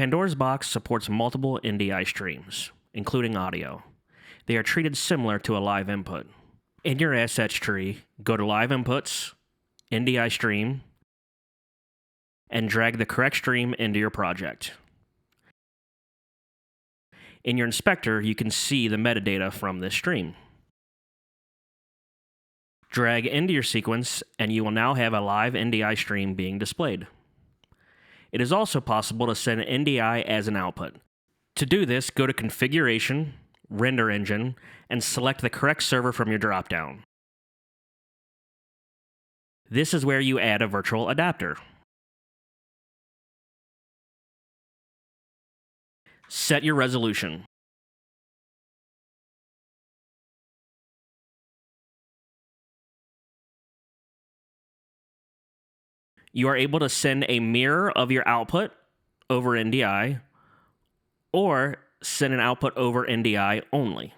Pandora's Box supports multiple NDI streams, including audio. They are treated similar to a live input. In your assets tree, go to Live Inputs, NDI Stream, and drag the correct stream into your project. In your inspector, you can see the metadata from this stream. Drag into your sequence, and you will now have a live NDI stream being displayed. It is also possible to send an NDI as an output. To do this, go to Configuration, Render Engine, and select the correct server from your dropdown. This is where you add a virtual adapter. Set your resolution. You are able to send a mirror of your output over NDI, or send an output over NDI only.